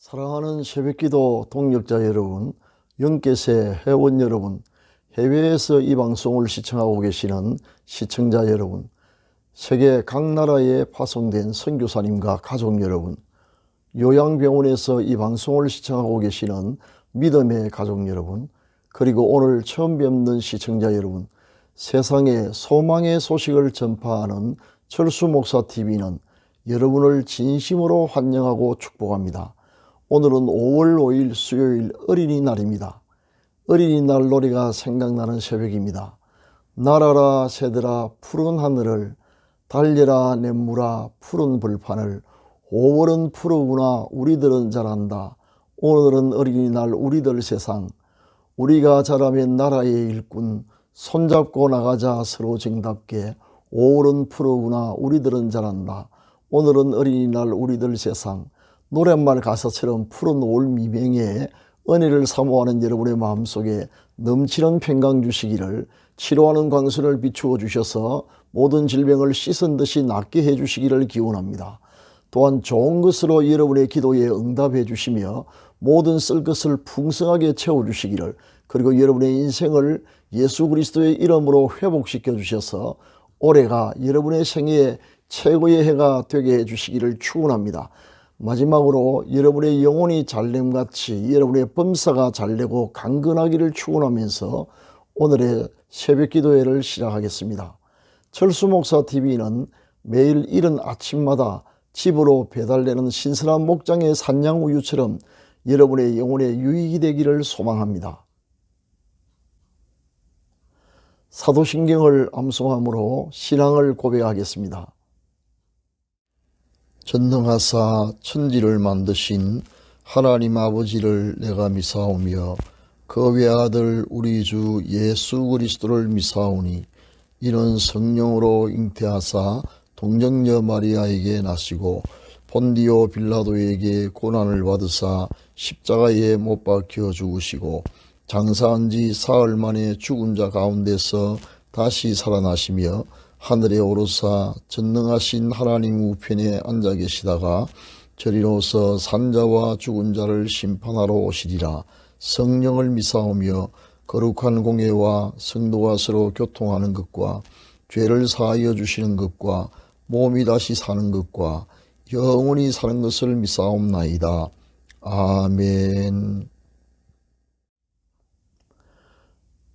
사랑하는 새벽기도 동역자 여러분, 영계세 회원 여러분, 해외에서 이 방송을 시청하고 계시는 시청자 여러분, 세계 각 나라에 파송된 선교사님과 가족 여러분, 요양병원에서 이 방송을 시청하고 계시는 믿음의 가족 여러분, 그리고 오늘 처음 뵙는 시청자 여러분, 세상에 소망의 소식을 전파하는 철수목사TV는 여러분을 진심으로 환영하고 축복합니다. 오늘은 5월 5일 수요일 어린이날입니다. 어린이날 노래가 생각나는 새벽입니다. 날아라 새들아 푸른 하늘을, 달려라 냇물아 푸른 벌판을, 5월은 푸르구나 우리들은 잘한다. 오늘은 어린이날 우리들 세상, 우리가 자라면 나라의 일꾼, 손잡고 나가자 서로 정답게. 5월은 푸르구나 우리들은 잘한다. 오늘은 어린이날 우리들 세상. 노랫말 가사처럼 푸른 올 미명에 은혜를 사모하는 여러분의 마음속에 넘치는 평강 주시기를, 치료하는 광선을 비추어 주셔서 모든 질병을 씻은 듯이 낫게 해주시기를 기원합니다. 또한 좋은 것으로 여러분의 기도에 응답해 주시며 모든 쓸 것을 풍성하게 채워주시기를, 그리고 여러분의 인생을 예수 그리스도의 이름으로 회복시켜 주셔서 올해가 여러분의 생애의 최고의 해가 되게 해주시기를 축원합니다. 마지막으로 여러분의 영혼이 잘됨같이 여러분의 범사가 잘되고 강건하기를 축원하면서 오늘의 새벽기도회를 시작하겠습니다. 철수목사TV는 매일 이른 아침마다 집으로 배달되는 신선한 목장의 산양우유처럼 여러분의 영혼의 유익이 되기를 소망합니다. 사도신경을 암송함으로 신앙을 고백하겠습니다. 전능하사 천지를 만드신 하나님 아버지를 내가 미사오며 그 외아들 우리 주 예수 그리스도를 미사오니, 이는 성령으로 잉태하사 동정녀 마리아에게 나시고 본디오 빌라도에게 고난을 받으사 십자가에 못 박혀 죽으시고 장사한 지 사흘 만에 죽은 자 가운데서 다시 살아나시며 하늘에 오르사 전능하신 하나님 우편에 앉아 계시다가 저리로서 산자와 죽은 자를 심판하러 오시리라. 성령을 미사오며 거룩한 공예와 성도가 서로 교통하는 것과 죄를 사하여 주시는 것과 몸이 다시 사는 것과 영원히 사는 것을 미사옵나이다. 아멘.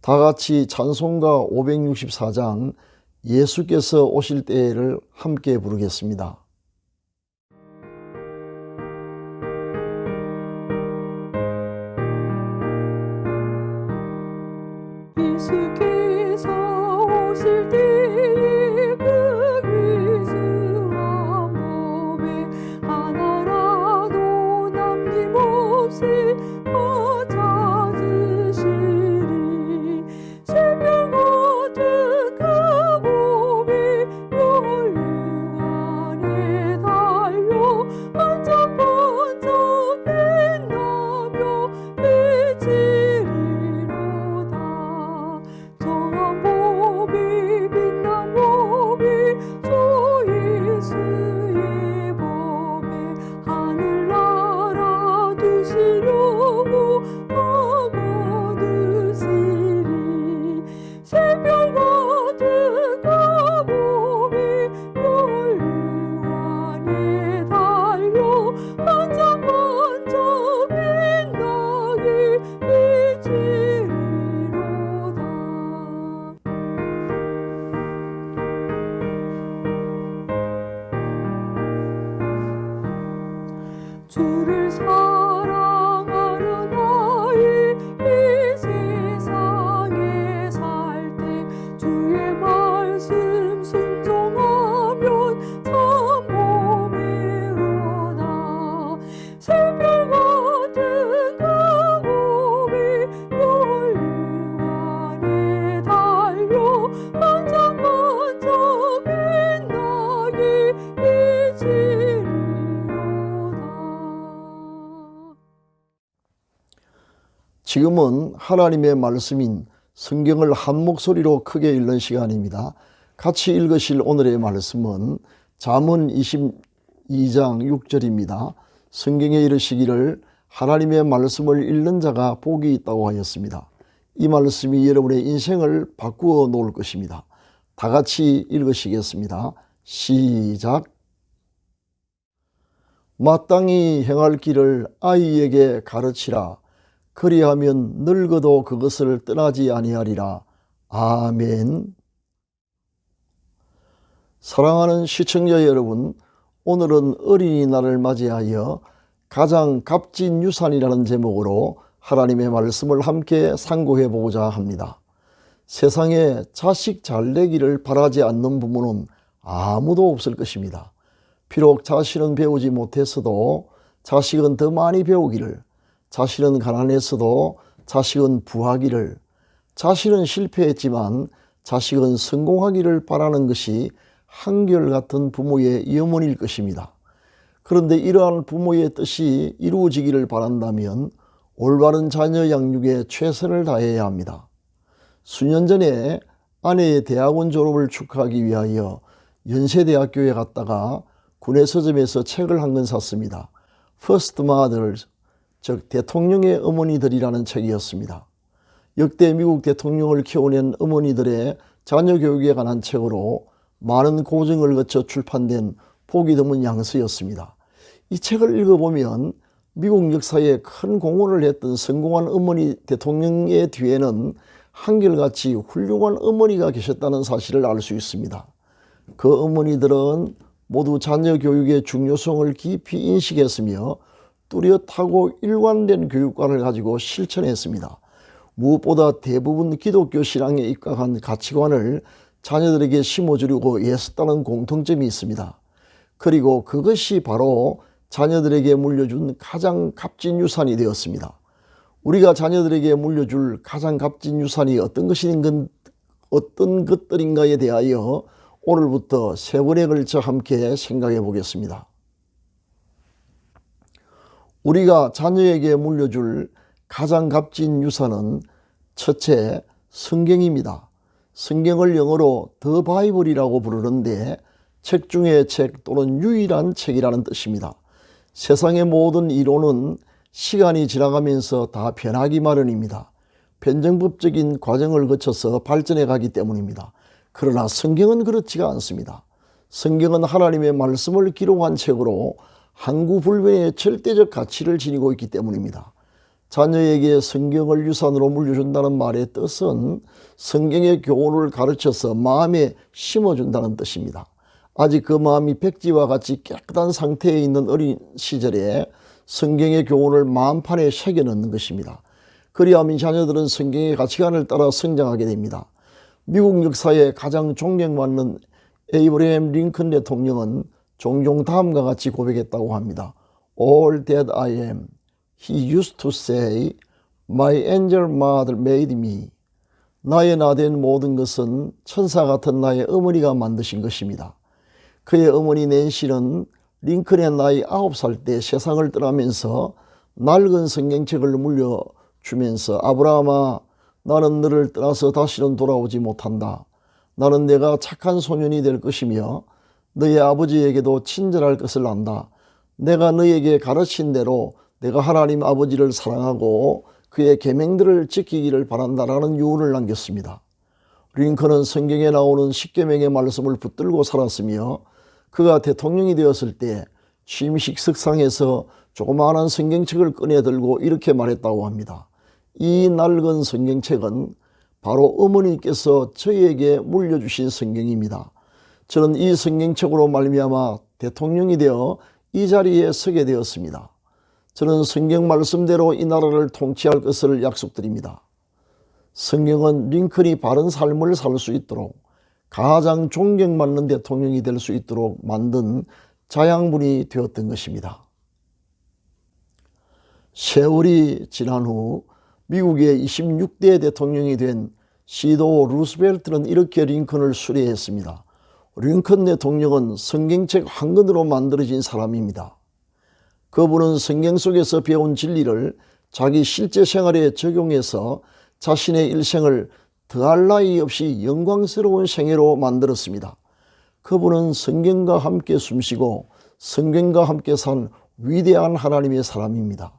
다같이 찬송가 564장 예수께서 오실 때를 함께 부르겠습니다. 예수께서 오실 때에 그 귀중한 법에 하나라도 남김없이 찾으시리. 새벽 같은 그 법이 열린 안에 달려 반짝반짝 빛나며 비치리로다. 정한 법이 빛난 법이 주 예수의 법에 하늘나라 두시려고 얻으시리. 새벽 같은 그 법이 열린 안에 달려 반짝반짝 빛나기 비치리로다. 주를 사랑하는 아이 이 세상에 살 때 주의 말씀 순종하면 참 복이로다. 새벽 같은 그 법이 열린 안에 달려 반짝반짝 빛나기 비치리로다. 지금은 하나님의 말씀인 성경을 한 목소리로 크게 읽는 시간입니다. 같이 읽으실 오늘의 말씀은 잠언 22장 6절입니다. 성경에 이르시기를 하나님의 말씀을 읽는 자가 복이 있다고 하였습니다. 이 말씀이 여러분의 인생을 바꾸어 놓을 것입니다. 다 같이 읽으시겠습니다. 시작. 마땅히 행할 길을 아이에게 가르치라. 그리하면 늙어도 그것을 떠나지 아니하리라. 아멘. 사랑하는 시청자 여러분, 오늘은 어린이날을 맞이하여 가장 값진 유산이라는 제목으로 하나님의 말씀을 함께 상고해 보고자 합니다. 세상에 자식 잘되기를 바라지 않는 부모는 아무도 없을 것입니다. 비록 자신은 배우지 못했어도 자식은 더 많이 배우기를, 자신은 가난했어도 자식은 부하기를, 자신은 실패했지만 자식은 성공하기를 바라는 것이 한결같은 부모의 염원일 것입니다. 그런데 이러한 부모의 뜻이 이루어지기를 바란다면 올바른 자녀 양육에 최선을 다해야 합니다. 수년 전에 아내의 대학원 졸업을 축하하기 위하여 연세대학교에 갔다가 구내 서점에서 책을 한 권 샀습니다. First Mothers, 즉 대통령의 어머니들이라는 책이었습니다. 역대 미국 대통령을 키워낸 어머니들의 자녀 교육에 관한 책으로 많은 고증을 거쳐 출판된 보기 드문 양서였습니다. 이 책을 읽어보면 미국 역사에 큰 공헌을 했던 성공한 어머니 대통령의 뒤에는 한결같이 훌륭한 어머니가 계셨다는 사실을 알 수 있습니다. 그 어머니들은 모두 자녀 교육의 중요성을 깊이 인식했으며 뚜렷하고 일관된 교육관을 가지고 실천했습니다. 무엇보다 대부분 기독교 신앙에 입각한 가치관을 자녀들에게 심어주려고 애썼다는 공통점이 있습니다. 그리고 그것이 바로 자녀들에게 물려준 가장 값진 유산이 되었습니다. 우리가 자녀들에게 물려줄 가장 값진 유산이 어떤 것들인가에 대하여 오늘부터 세 번에 걸쳐 함께 생각해 보겠습니다. 우리가 자녀에게 물려줄 가장 값진 유산은 첫째, 성경입니다. 성경을 영어로 The Bible이라고 부르는데 책 중의 책 또는 유일한 책이라는 뜻입니다. 세상의 모든 이론은 시간이 지나가면서 다 변하기 마련입니다. 변증법적인 과정을 거쳐서 발전해 가기 때문입니다. 그러나 성경은 그렇지가 않습니다. 성경은 하나님의 말씀을 기록한 책으로 항구불변의 절대적 가치를 지니고 있기 때문입니다. 자녀에게 성경을 유산으로 물려준다는 말의 뜻은 성경의 교훈을 가르쳐서 마음에 심어준다는 뜻입니다. 아직 그 마음이 백지와 같이 깨끗한 상태에 있는 어린 시절에 성경의 교훈을 마음판에 새겨넣는 것입니다. 그리하면 자녀들은 성경의 가치관을 따라 성장하게 됩니다. 미국 역사에 가장 존경받는 에이브러햄 링컨 대통령은 종종 다음과 같이 고백했다고 합니다. All that I am, he used to say, my angel mother made me. 나의 나된 모든 것은 천사 같은 나의 어머니가 만드신 것입니다. 그의 어머니 낸시는 링컨의 나이 9살 때 세상을 떠나면서 낡은 성경책을 물려주면서 아브라함아, 나는 너를 떠나서 다시는 돌아오지 못한다. 나는 내가 착한 소년이 될 것이며 너의 아버지에게도 친절할 것을 안다. 내가 너에게 가르친 대로 내가 하나님 아버지를 사랑하고 그의 계명들을 지키기를 바란다라는 유언을 남겼습니다. 링컨은 성경에 나오는 십계명의 말씀을 붙들고 살았으며 그가 대통령이 되었을 때 취임식 석상에서 조그마한 성경책을 꺼내 들고 이렇게 말했다고 합니다. 이 낡은 성경책은 바로 어머니께서 저희에게 물려주신 성경입니다. 저는 이 성경책으로 말미암아 대통령이 되어 이 자리에 서게 되었습니다. 저는 성경 말씀대로 이 나라를 통치할 것을 약속드립니다. 성경은 링컨이 바른 삶을 살 수 있도록 가장 존경받는 대통령이 될 수 있도록 만든 자양분이 되었던 것입니다. 세월이 지난 후 미국의 26대 대통령이 된 시도 루스벨트는 이렇게 링컨을 수례했습니다. 링컨 대통령은 성경책 한 권으로 만들어진 사람입니다. 그분은 성경 속에서 배운 진리를 자기 실제 생활에 적용해서 자신의 일생을 더할 나위 없이 영광스러운 생애로 만들었습니다. 그분은 성경과 함께 숨쉬고 성경과 함께 산 위대한 하나님의 사람입니다.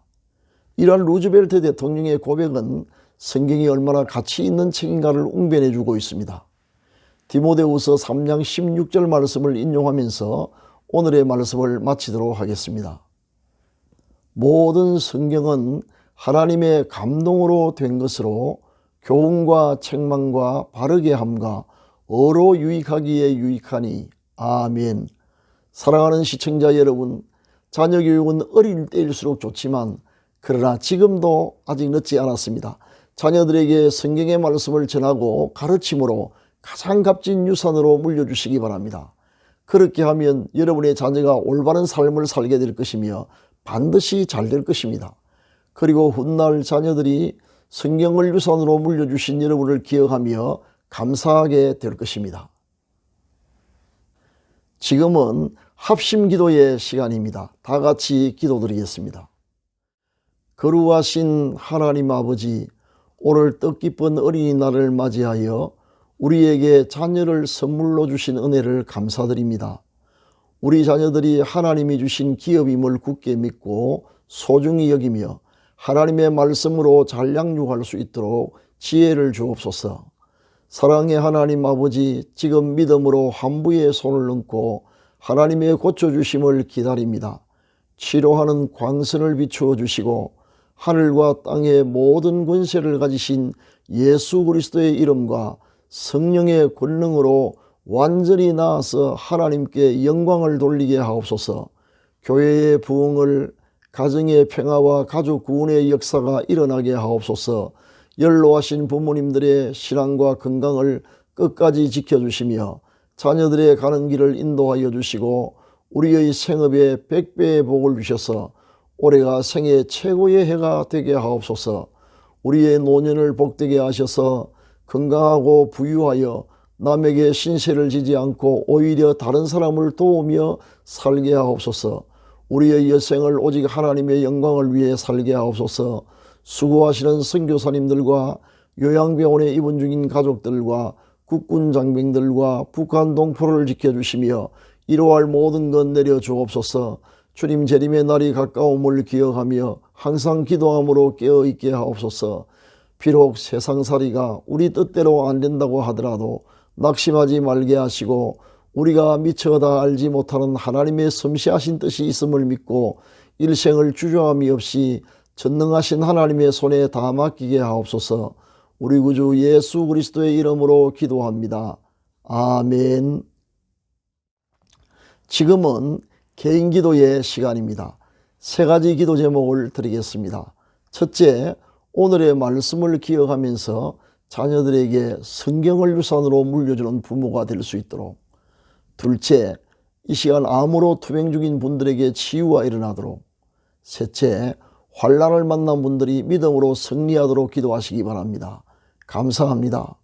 이러한 루즈벨트 대통령의 고백은 성경이 얼마나 가치 있는 책인가를 웅변해 주고 있습니다. 디모데후서 3장 16절 말씀을 인용하면서 오늘의 말씀을 마치도록 하겠습니다. 모든 성경은 하나님의 감동으로 된 것으로 교훈과 책망과 바르게 함과 어로 유익하기에 유익하니. 아멘. 사랑하는 시청자 여러분, 자녀 교육은 어릴 때일수록 좋지만 그러나 지금도 아직 늦지 않았습니다. 자녀들에게 성경의 말씀을 전하고 가르침으로 가장 값진 유산으로 물려주시기 바랍니다. 그렇게 하면 여러분의 자녀가 올바른 삶을 살게 될 것이며 반드시 잘 될 것입니다. 그리고 훗날 자녀들이 성경을 유산으로 물려주신 여러분을 기억하며 감사하게 될 것입니다. 지금은 합심기도의 시간입니다. 다 같이 기도드리겠습니다. 거룩하신 하나님 아버지, 오늘 뜻깊은 어린이날을 맞이하여 우리에게 자녀를 선물로 주신 은혜를 감사드립니다. 우리 자녀들이 하나님이 주신 기업임을 굳게 믿고 소중히 여기며 하나님의 말씀으로 잘 양육할 수 있도록 지혜를 주옵소서. 사랑의 하나님 아버지, 지금 믿음으로 환부에 손을 얹고 하나님의 고쳐주심을 기다립니다. 치료하는 광선을 비추어 주시고 하늘과 땅의 모든 권세를 가지신 예수 그리스도의 이름과 성령의 권능으로 완전히 나아서 하나님께 영광을 돌리게 하옵소서. 교회의 부흥을, 가정의 평화와 가족 구원의 역사가 일어나게 하옵소서. 연로하신 부모님들의 신앙과 건강을 끝까지 지켜주시며 자녀들의 가는 길을 인도하여 주시고 우리의 생업에 100배의 복을 주셔서 올해가 생애 최고의 해가 되게 하옵소서. 우리의 노년을 복되게 하셔서 건강하고 부유하여 남에게 신세를 지지 않고 오히려 다른 사람을 도우며 살게 하옵소서. 우리의 여생을 오직 하나님의 영광을 위해 살게 하옵소서. 수고하시는 선교사님들과 요양병원에 입원 중인 가족들과 국군 장병들과 북한 동포를 지켜주시며 이루어할 모든 것 내려주옵소서. 주님 재림의 날이 가까움을 기억하며 항상 기도함으로 깨어있게 하옵소서. 비록 세상살이가 우리 뜻대로 안 된다고 하더라도 낙심하지 말게 하시고 우리가 미처 다 알지 못하는 하나님의 섬세하신 뜻이 있음을 믿고 일생을 주저함이 없이 전능하신 하나님의 손에 다 맡기게 하옵소서. 우리 구주 예수 그리스도의 이름으로 기도합니다. 아멘. 지금은 개인기도의 시간입니다. 세 가지 기도 제목을 드리겠습니다. 첫째, 오늘의 말씀을 기억하면서 자녀들에게 성경을 유산으로 물려주는 부모가 될 수 있도록. 둘째, 이 시간 암으로 투병 중인 분들에게 치유가 일어나도록. 셋째, 환난을 만난 분들이 믿음으로 승리하도록 기도하시기 바랍니다. 감사합니다.